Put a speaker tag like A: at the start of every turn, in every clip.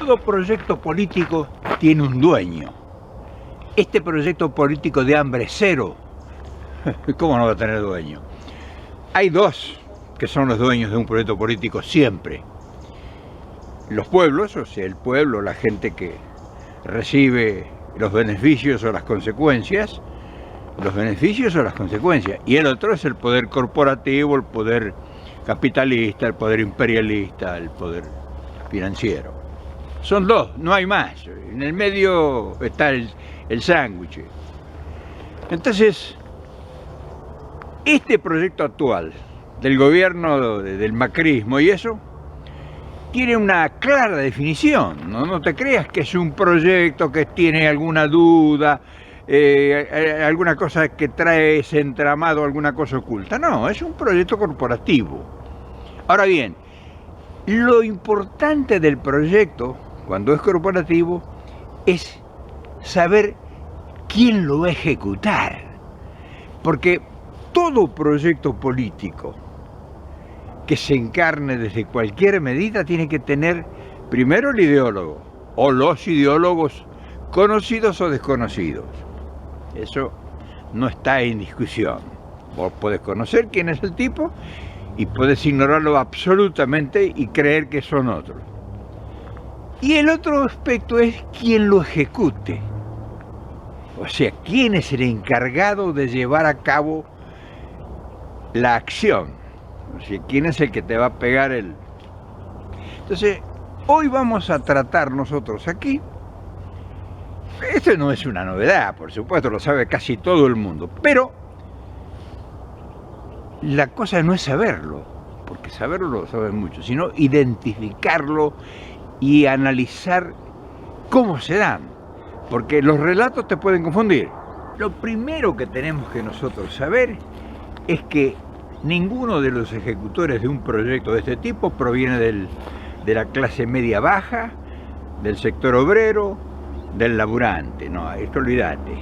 A: Todo proyecto político tiene un dueño. Este proyecto político de hambre cero, ¿cómo no va a tener dueño? Hay dos que son los dueños de un proyecto político siempre. Los pueblos, o sea, el pueblo, la gente que recibe los beneficios o las consecuencias, y el otro es el poder corporativo, el poder capitalista, el poder imperialista, el poder financiero. Son dos, no hay más. En el medio está el sándwich. Entonces, este proyecto actual del gobierno del macrismo y eso, tiene una clara definición, ¿no? No te creas que es un proyecto que tiene alguna duda, alguna cosa que trae ese entramado, alguna cosa oculta. No, es un proyecto corporativo. Ahora bien, lo importante del proyecto, cuando es corporativo, es saber quién lo va a ejecutar. Porque todo proyecto político que se encarne desde cualquier medida tiene que tener primero el ideólogo, o los ideólogos conocidos o desconocidos. Eso no está en discusión. Vos podés conocer quién es el tipo y podés ignorarlo absolutamente y creer que son otros. Y el otro aspecto es quién lo ejecute. O sea, quién es el encargado de llevar a cabo la acción. O sea, quién es el que te va a pegar el... Entonces, hoy vamos a tratar nosotros aquí, esto no es una novedad, por supuesto, lo sabe casi todo el mundo, pero la cosa no es saberlo, porque saberlo lo saben muchos, sino identificarlo y analizar cómo se dan, porque los relatos te pueden confundir. Lo primero que tenemos que nosotros saber es que ninguno de los ejecutores de un proyecto de este tipo proviene de la clase media baja, del sector obrero, del laburante. No, esto olvídate.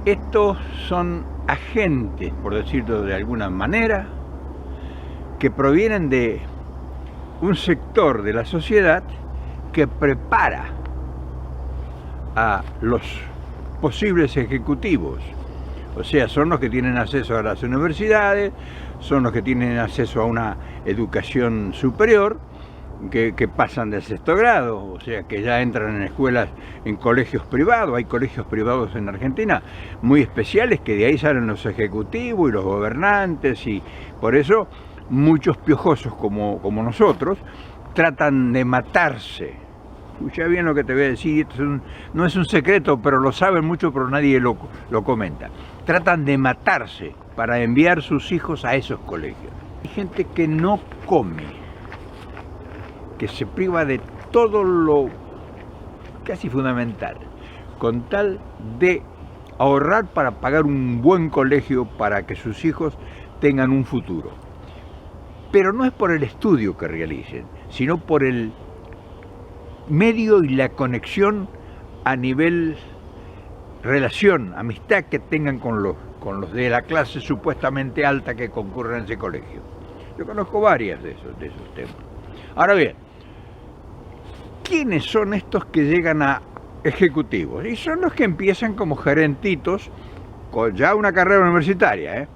A: Estos son agentes, por decirlo de alguna manera, que provienen de un sector de la sociedad que prepara a los posibles ejecutivos. O sea, son los que tienen acceso a las universidades, son los que tienen acceso a una educación superior, que pasan del sexto grado, o sea, que ya entran en escuelas, en colegios privados. Hay colegios privados en Argentina muy especiales, que de ahí salen los ejecutivos y los gobernantes, y por eso muchos piojosos como nosotros tratan de matarse. Escucha bien lo que te voy a decir, esto no es un secreto, pero lo saben mucho, pero nadie lo comenta. Tratan de matarse para enviar sus hijos a esos colegios. Hay gente que no come, que se priva de todo lo casi fundamental, con tal de ahorrar para pagar un buen colegio para que sus hijos tengan un futuro. Pero no es por el estudio que realicen, sino por el medio y la conexión a nivel relación, amistad que tengan con los de la clase supuestamente alta que concurren en ese colegio. Yo conozco varias de esos temas. Ahora bien, ¿quiénes son estos que llegan a ejecutivos? Y son los que empiezan como gerentitos con ya una carrera universitaria,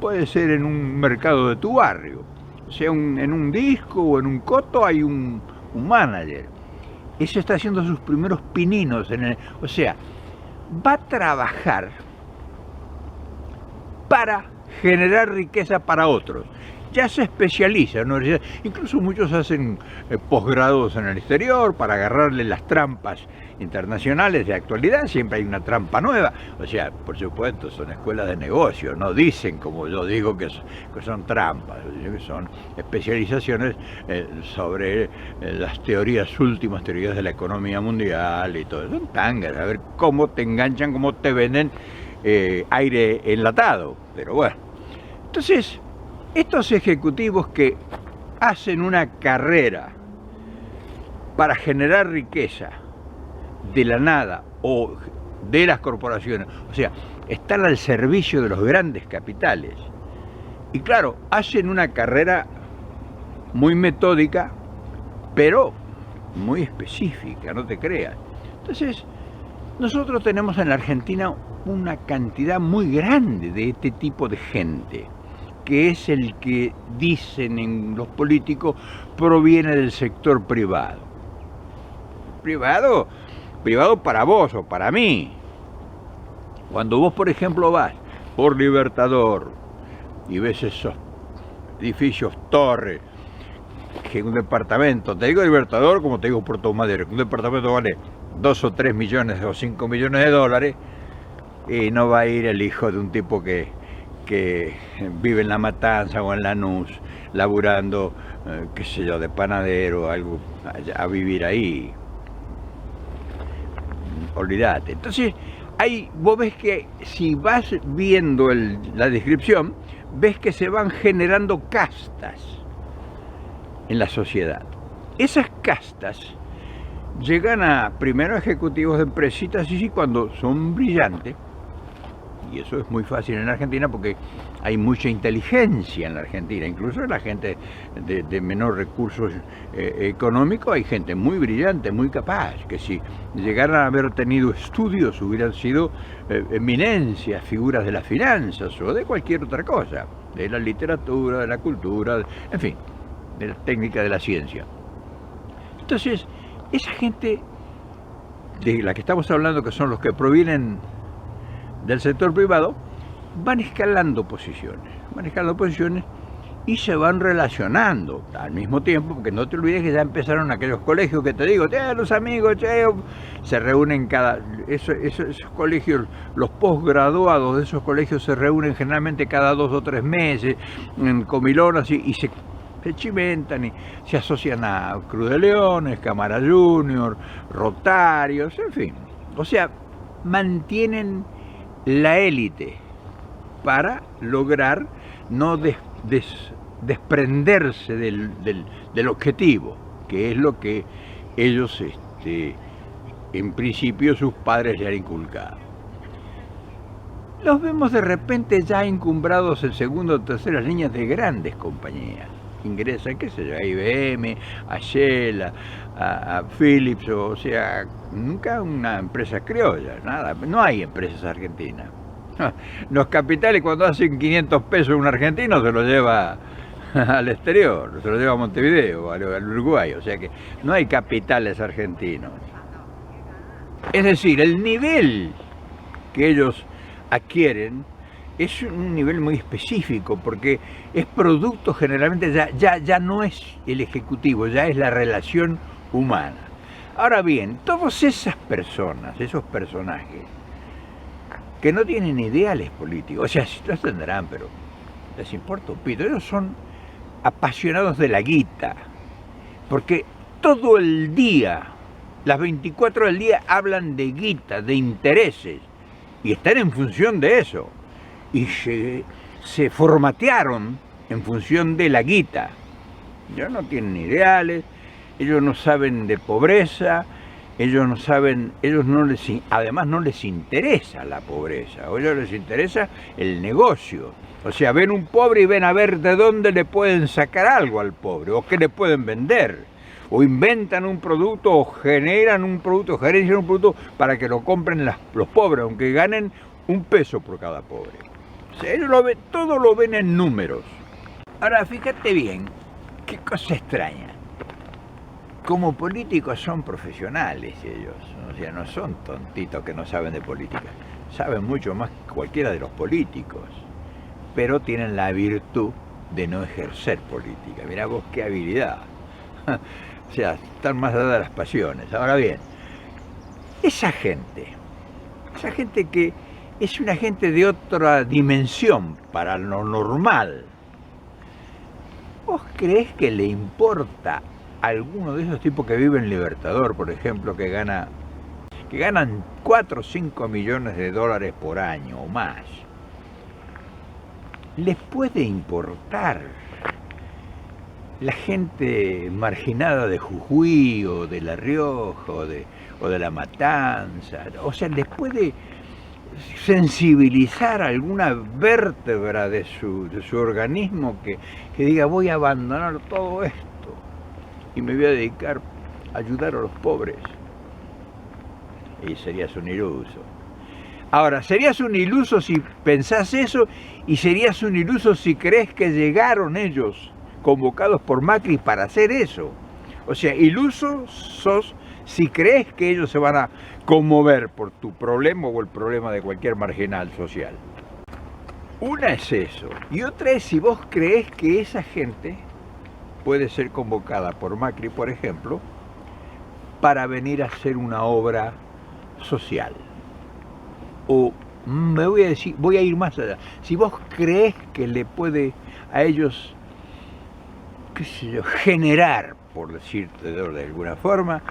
A: puede ser en un mercado de tu barrio, o sea, en un disco o en un coto hay un manager. Ese está haciendo sus primeros pininos o sea, va a trabajar para generar riqueza para otros. Ya se especializa en universidad. Incluso muchos hacen posgrados en el exterior para agarrarle las trampas internacionales de actualidad. Siempre hay una trampa nueva. O sea, por supuesto, son escuelas de negocio. No dicen, como yo digo, que son trampas. Que son especializaciones sobre las últimas teorías de la economía mundial y todo eso. Son tangas, a ver cómo te enganchan, cómo te venden aire enlatado. Pero bueno, entonces, estos ejecutivos que hacen una carrera para generar riqueza de la nada o de las corporaciones, o sea, están al servicio de los grandes capitales. Y claro, hacen una carrera muy metódica, pero muy específica, no te creas. Entonces, nosotros tenemos en la Argentina una cantidad muy grande de este tipo de gente, que es el que dicen en los políticos proviene del sector privado. Privado para vos o para mí. Cuando vos, por ejemplo, vas por Libertador y ves esos edificios, torres, que un departamento, te digo Libertador como te digo Puerto Madero, que un departamento vale 2 o 3 millones o 5 millones de dólares, y no va a ir el hijo de un tipo que vive en La Matanza o en Lanús, laburando, qué sé yo, de panadero, algo, a vivir ahí. Olvídate. Entonces, vos ves que si vas viendo la descripción, ves que se van generando castas en la sociedad. Esas castas llegan primero a ejecutivos de empresitas, y sí, cuando son brillantes, y eso es muy fácil en la Argentina porque hay mucha inteligencia en la Argentina, incluso la gente de menor recursos económicos, hay gente muy brillante, muy capaz, que si llegaran a haber tenido estudios hubieran sido eminencias, figuras de las finanzas o de cualquier otra cosa, de la literatura, de la cultura, en fin, de la técnica de la ciencia. Entonces, esa gente de la que estamos hablando, que son los que provienen del sector privado, van escalando posiciones y se van relacionando al mismo tiempo, porque no te olvides que ya empezaron aquellos colegios que te digo, los amigos, se reúnen esos colegios, los posgraduados de esos colegios se reúnen generalmente cada 2 o 3 meses en comilonas y se chimentan y se asocian a Cruz de Leones, Cámara Junior, Rotarios, en fin. O sea, mantienen la élite para lograr no desprenderse del objetivo, que es lo que ellos, en principio, sus padres le han inculcado. Los vemos de repente ya encumbrados en segunda o terceras líneas de grandes compañías. Ingresan, qué sé yo, a IBM, a Shell, a Philips, o sea, nunca una empresa criolla, nada, no hay empresas argentinas. Los capitales, cuando hacen 500 pesos un argentino, se lo lleva al exterior, se lo lleva a Montevideo, al Uruguay, o sea que no hay capitales argentinos. Es decir, el nivel que ellos adquieren es un nivel muy específico, porque es producto generalmente, ya no es el ejecutivo, ya es la relación humana. Ahora bien, todas esas personas, esos personajes, que no tienen ideales políticos, o sea, sí los tendrán, pero les importa un pito, ellos son apasionados de la guita, porque todo el día, las 24 del día, hablan de guita, de intereses, y están en función de eso. Y se formatearon en función de la guita. Ellos no tienen ideales, ellos no saben de pobreza, además no les interesa la pobreza, a ellos les interesa el negocio. O sea, ven un pobre y ven a ver de dónde le pueden sacar algo al pobre, o qué le pueden vender, o inventan un producto, o gerencian un producto para que lo compren los pobres, aunque ganen $1 por cada pobre. O sea, ellos todo lo ven en números. Ahora, fíjate bien, qué cosa extraña. Como políticos son profesionales ellos, o sea, no son tontitos que no saben de política. Saben mucho más que cualquiera de los políticos, pero tienen la virtud de no ejercer política. Mirá vos qué habilidad. O sea, están más allá de las pasiones. Ahora bien, esa gente que es una gente de otra dimensión para lo normal, ¿vos creés que le importa a alguno de esos tipos que viven en Libertador, por ejemplo, que ganan 4 o 5 millones de dólares por año o más? ¿Les puede importar la gente marginada de Jujuy o de La Rioja o de La Matanza? O sea, ¿les puede sensibilizar alguna vértebra de su organismo que diga, voy a abandonar todo esto y me voy a dedicar ayudar a los pobres. Y serías un iluso. Ahora, serías un iluso si pensás eso, y serías un iluso si crees que llegaron ellos, convocados por Macri, para hacer eso. O sea, iluso sos si crees que ellos se van a conmover por tu problema o el problema de cualquier marginal social. Una es eso, y otra es si vos crees que esa gente puede ser convocada por Macri, por ejemplo, para venir a hacer una obra social. O voy a ir más allá. Si vos crees que le puede a ellos, qué sé yo, generar, por decirte de alguna forma,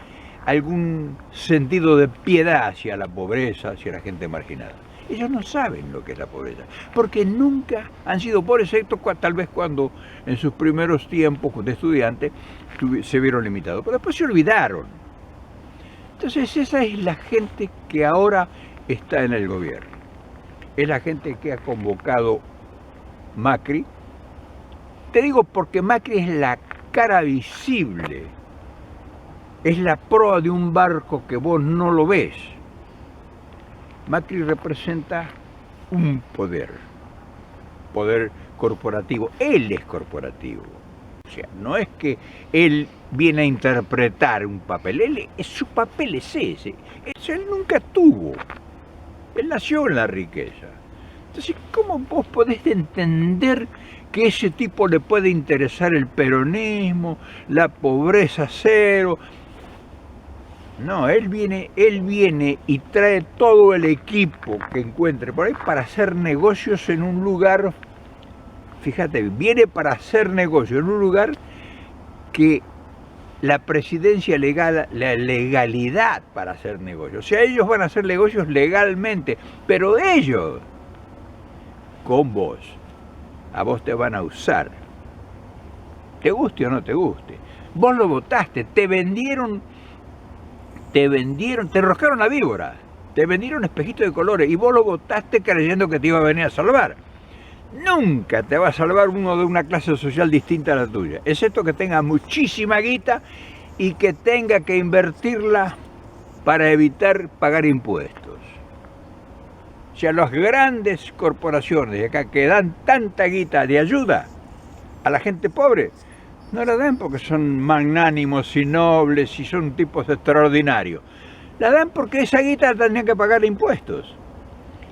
A: algún sentido de piedad hacia la pobreza, hacia la gente marginada. Ellos no saben lo que es la pobreza, porque nunca han sido pobres, excepto tal vez cuando en sus primeros tiempos de estudiante se vieron limitados, pero después se olvidaron. Entonces esa es la gente que ahora está en el gobierno. Es la gente que ha convocado Macri. Te digo porque Macri es la cara visible, es la proa de un barco que vos no lo ves. Macri representa un poder corporativo. Él es corporativo. O sea, no es que él viene a interpretar un papel, su papel es ese. Él nunca tuvo. Él nació en la riqueza. Entonces, ¿cómo vos podés entender que a ese tipo le puede interesar el peronismo, la pobreza cero? No, él viene y trae todo el equipo que encuentre por ahí para hacer negocios en un lugar, fíjate, viene para hacer negocios en un lugar que la presidencia legal, la legalidad para hacer negocios. O sea, ellos van a hacer negocios legalmente, pero ellos, con vos, a vos te van a usar. Te guste o no te guste. Vos lo votaste, te enroscaron la víbora, te vendieron espejitos de colores y vos lo votaste creyendo que te iba a venir a salvar. Nunca te va a salvar uno de una clase social distinta a la tuya, excepto que tenga muchísima guita y que tenga que invertirla para evitar pagar impuestos. O sea, las grandes corporaciones de acá que dan tanta guita de ayuda a la gente pobre, no la dan porque son magnánimos y nobles y son tipos extraordinarios. La dan porque esa guita la tenían que pagar impuestos.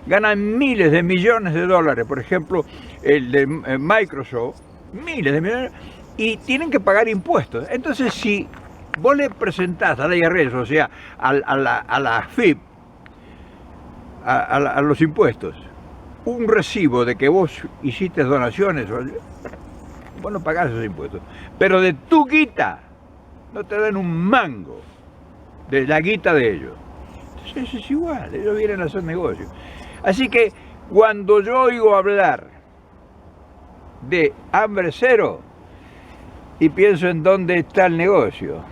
A: Ganan miles de millones de dólares, por ejemplo, el de Microsoft, miles de millones, y tienen que pagar impuestos. Entonces, si vos le presentás a la IRS, o sea, a la FIP, a los impuestos, un recibo de que vos hiciste donaciones, vos no pagás esos impuestos, pero de tu guita no te dan un mango de la guita de ellos. Entonces eso es igual, ellos vienen a hacer negocios. Así que cuando yo oigo hablar de hambre cero y pienso en dónde está el negocio,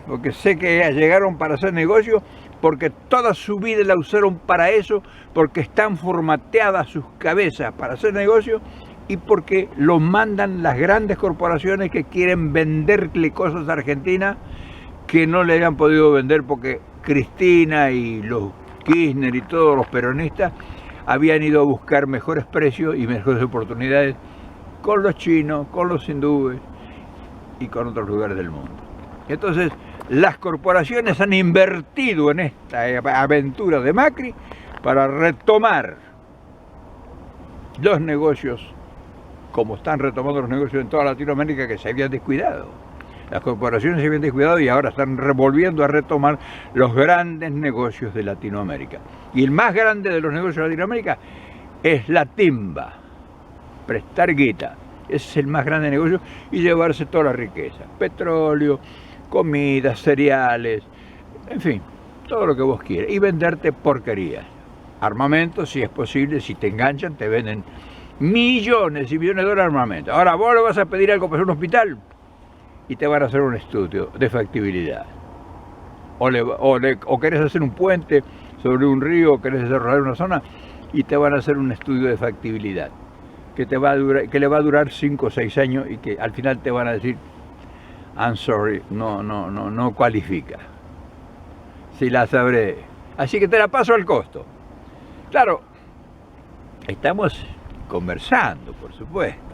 A: porque sé que llegaron para hacer negocio, porque toda su vida la usaron para eso, porque están formateadas sus cabezas para hacer negocio, y porque lo mandan las grandes corporaciones que quieren venderle cosas a Argentina que no le habían podido vender porque Cristina y los Kirchner y todos los peronistas habían ido a buscar mejores precios y mejores oportunidades con los chinos, con los hindúes y con otros lugares del mundo. Entonces, las corporaciones han invertido en esta aventura de Macri para retomar los negocios, como están retomando los negocios en toda Latinoamérica que se habían descuidado. Las corporaciones se habían descuidado y ahora están volviendo a retomar los grandes negocios de Latinoamérica. Y el más grande de los negocios de Latinoamérica es la timba, prestar guita. Ese es el más grande negocio y llevarse toda la riqueza. Petróleo, comida, cereales, en fin, todo lo que vos quieras. Y venderte porquerías. Armamento, si es posible, si te enganchan, te venden millones y millones de dólares de armamento. Ahora vos le vas a pedir algo para hacer un hospital y te van a hacer un estudio de factibilidad. O querés hacer un puente sobre un río, o querés desarrollar una zona y te van a hacer un estudio de factibilidad que le va a durar 5 o 6 años y que al final te van a decir, I'm sorry, no cualifica. Si la sabré. Así que te la paso al costo. Claro, estamos conversando, por supuesto.